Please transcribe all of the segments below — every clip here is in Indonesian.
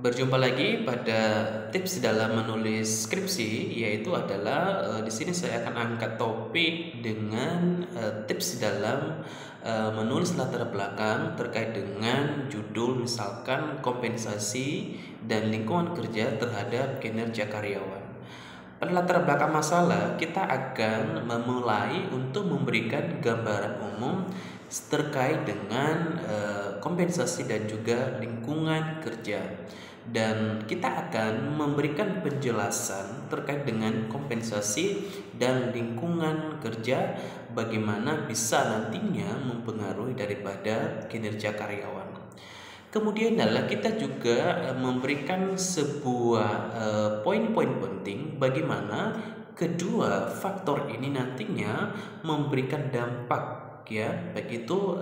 Berjumpa lagi pada tips dalam menulis skripsi, yaitu adalah di sini saya akan angkat topik dengan tips dalam menulis latar belakang terkait dengan judul, misalkan kompensasi dan lingkungan kerja terhadap kinerja karyawan. Pada latar belakang masalah, kita akan memulai untuk memberikan gambaran umum terkait dengan kompensasi dan juga lingkungan kerja. Dan kita akan memberikan penjelasan terkait dengan kompensasi dan lingkungan kerja, bagaimana bisa nantinya mempengaruhi daripada kinerja karyawan. Kemudian adalah kita juga memberikan sebuah poin-poin penting bagaimana kedua faktor ini nantinya memberikan dampak, ya, baik itu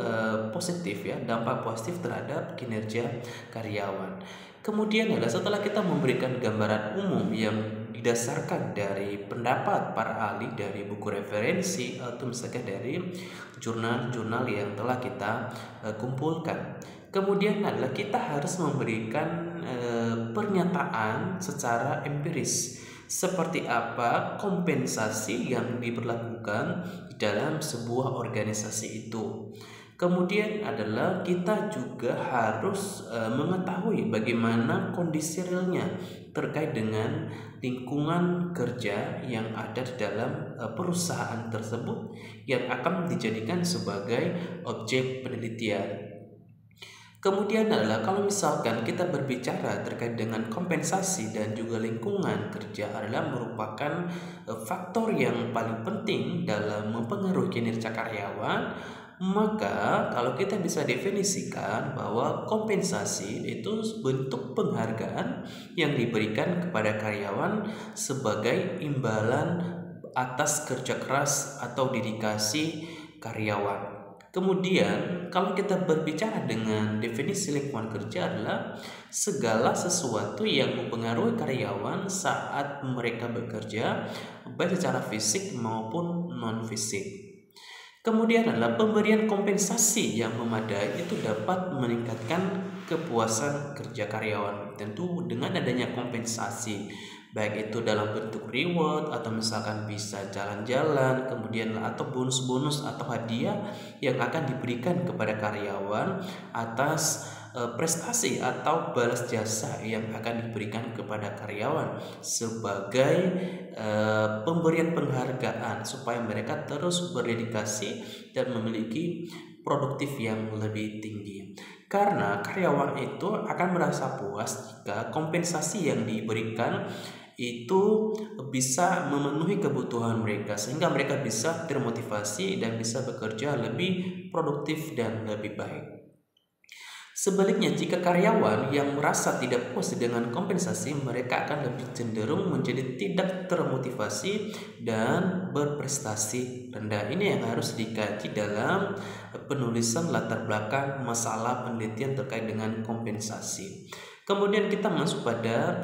positif, ya, dampak positif terhadap kinerja karyawan. Kemudian adalah setelah kita memberikan gambaran umum yang didasarkan dari pendapat para ahli, dari buku referensi atau misalkan dari jurnal-jurnal yang telah kita kumpulkan. Kemudian adalah kita harus memberikan pernyataan secara empiris seperti apa kompensasi yang diberlakukan dalam sebuah organisasi itu. Kemudian adalah kita juga harus mengetahui bagaimana kondisi realnya terkait dengan lingkungan kerja yang ada di dalam perusahaan tersebut yang akan dijadikan sebagai objek penelitian. Kemudian adalah kalau misalkan kita berbicara terkait dengan kompensasi dan juga lingkungan kerja adalah merupakan faktor yang paling penting dalam mempengaruhi kinerja karyawan, maka kalau kita bisa definisikan bahwa kompensasi itu bentuk penghargaan yang diberikan kepada karyawan sebagai imbalan atas kerja keras atau dedikasi karyawan. Kemudian kalau kita berbicara dengan definisi lingkungan kerja adalah segala sesuatu yang mempengaruhi karyawan saat mereka bekerja, baik secara fisik maupun non fisik. Kemudian adalah pemberian kompensasi yang memadai itu dapat meningkatkan kepuasan kerja karyawan. Tentu dengan adanya kompensasi, baik itu dalam bentuk reward atau misalkan bisa jalan-jalan, kemudian atau bonus-bonus atau hadiah yang akan diberikan kepada karyawan atas prestasi atau balas jasa yang akan diberikan kepada karyawan sebagai pemberian penghargaan supaya mereka terus berdedikasi dan memiliki produktif yang lebih tinggi. Karena karyawan itu akan merasa puas jika kompensasi yang diberikan itu bisa memenuhi kebutuhan mereka sehingga mereka bisa termotivasi dan bisa bekerja lebih produktif dan lebih baik. Sebaliknya, jika karyawan yang merasa tidak puas dengan kompensasi, mereka akan lebih cenderung menjadi tidak termotivasi dan berprestasi rendah. Ini yang harus dikaji dalam penulisan latar belakang masalah penelitian terkait dengan kompensasi. Kemudian kita masuk pada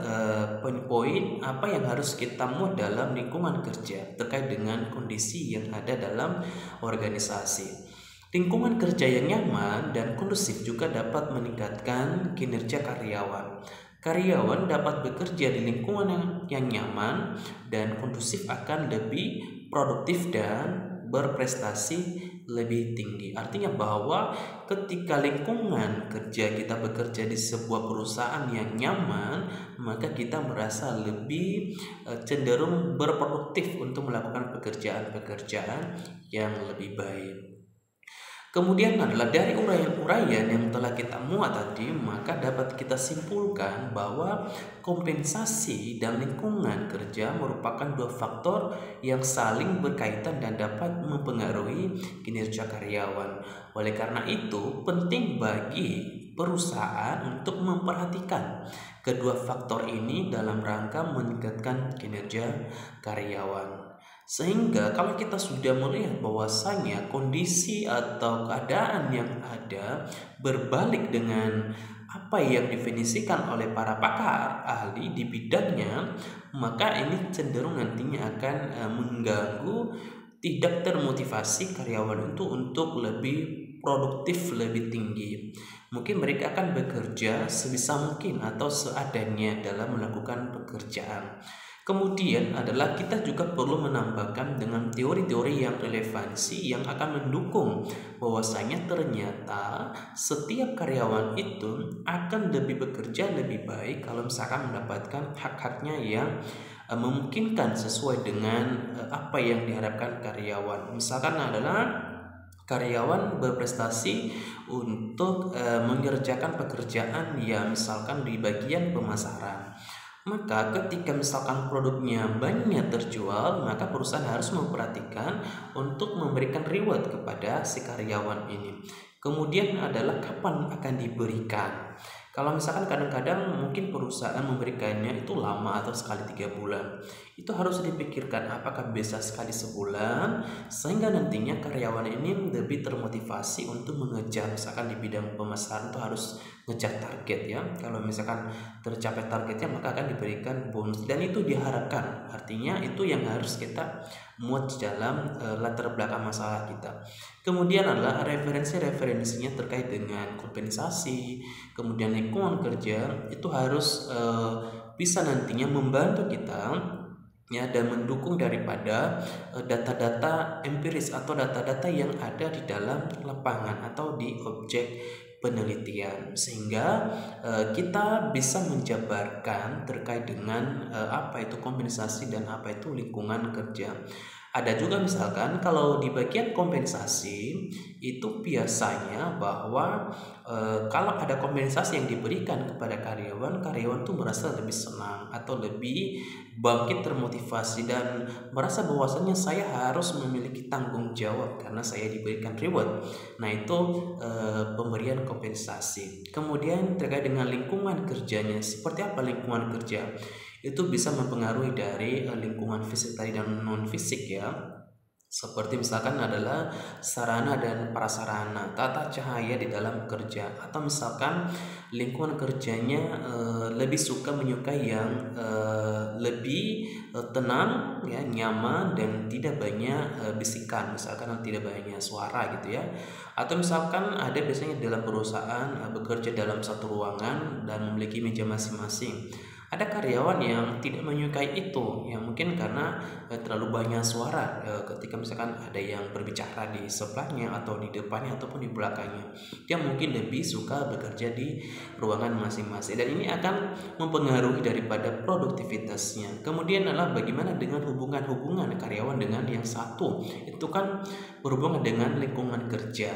poin-poin apa yang harus kita muat dalam lingkungan kerja terkait dengan kondisi yang ada dalam organisasi. Lingkungan kerja yang nyaman dan kondusif juga dapat meningkatkan kinerja karyawan. Karyawan dapat bekerja di lingkungan yang nyaman dan kondusif akan lebih produktif dan berprestasi lebih tinggi. Artinya bahwa ketika lingkungan kerja kita bekerja di sebuah perusahaan yang nyaman, maka kita merasa lebih cenderung berproduktif untuk melakukan pekerjaan-pekerjaan yang lebih baik. Kemudian adalah dari uraian-uraian yang telah kita muat tadi, maka dapat kita simpulkan bahwa kompensasi dan lingkungan kerja merupakan dua faktor yang saling berkaitan dan dapat mempengaruhi kinerja karyawan. Oleh karena itu, penting bagi perusahaan untuk memperhatikan kedua faktor ini dalam rangka meningkatkan kinerja karyawan. Sehingga kalau kita sudah melihat bahwasanya kondisi atau keadaan yang ada berbalik dengan apa yang definisikan oleh para pakar ahli di bidangnya, maka ini cenderung nantinya akan mengganggu, tidak termotivasi karyawan itu untuk lebih produktif lebih tinggi. Mungkin mereka akan bekerja sebisa mungkin atau seadanya dalam melakukan pekerjaan. Kemudian adalah kita juga perlu menambahkan dengan teori-teori yang relevansi yang akan mendukung bahwasanya ternyata setiap karyawan itu akan lebih bekerja lebih baik kalau misalkan mendapatkan hak-haknya yang memungkinkan sesuai dengan apa yang diharapkan karyawan. Misalkan adalah karyawan berprestasi untuk mengerjakan pekerjaan ya misalkan di bagian pemasaran. Maka ketika misalkan produknya banyak terjual, maka perusahaan harus memperhatikan untuk memberikan reward kepada si karyawan ini. Kemudian adalah kapan akan diberikan. Kalau misalkan kadang-kadang mungkin perusahaan memberikannya itu lama atau sekali 3 bulan, itu harus dipikirkan apakah bisa sekali sebulan sehingga nantinya karyawan ini lebih termotivasi untuk mengejar. Misalkan di bidang pemasaran itu harus ngejar target ya. Kalau misalkan tercapai targetnya maka akan diberikan bonus dan itu diharapkan. Artinya itu yang harus kita muat dalam latar belakang masalah kita. Kemudian adalah referensinya terkait dengan kompensasi, kemudian lingkungan kerja itu harus bisa nantinya membantu kita ya dan mendukung daripada data-data empiris atau data-data yang ada di dalam lapangan atau di objek penelitian sehingga kita bisa menjabarkan terkait dengan apa itu kompensasi dan apa itu lingkungan kerja. Ada juga misalkan kalau di bagian kompensasi itu biasanya bahwa kalau ada kompensasi yang diberikan kepada karyawan tuh merasa lebih senang atau lebih bangkit termotivasi dan merasa bahwasannya saya harus memiliki tanggung jawab karena saya diberikan reward. Nah itu pemberian kompensasi. Kemudian terkait dengan lingkungan kerjanya, seperti apa lingkungan kerja? Itu bisa mempengaruhi dari lingkungan fisik tadi dan non fisik ya, seperti misalkan adalah sarana dan prasarana, tata cahaya di dalam kerja, atau misalkan lingkungan kerjanya lebih menyukai yang lebih tenang ya, nyaman dan tidak banyak bisikan, misalkan tidak banyak suara gitu ya. Atau misalkan ada biasanya dalam perusahaan bekerja dalam satu ruangan dan memiliki meja masing-masing. Ada karyawan yang tidak menyukai itu, yang mungkin karena terlalu banyak suara ketika misalkan ada yang berbicara di sebelahnya atau di depannya ataupun di belakangnya. Dia mungkin lebih suka bekerja di ruangan masing-masing dan ini akan mempengaruhi daripada produktivitasnya. Kemudian adalah bagaimana dengan hubungan karyawan dengan yang satu, itu kan berhubungan dengan lingkungan kerja.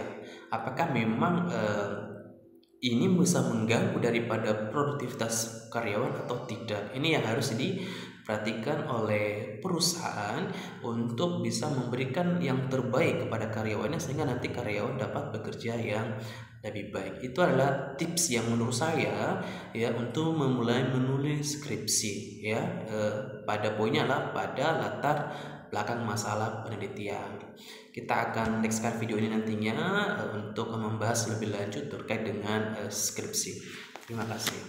Apakah memang ini bisa mengganggu daripada produktivitas karyawan atau tidak? Ini yang harus diperhatikan oleh perusahaan untuk bisa memberikan yang terbaik kepada karyawannya sehingga nanti karyawan dapat bekerja yang lebih baik. Itu adalah tips yang menurut saya ya untuk memulai menulis skripsi ya. Pada poinnya adalah pada latar belakang masalah penelitian. Kita akan nextkan video ini nantinya untuk membahas lebih lanjut terkait dengan skripsi. Terima kasih.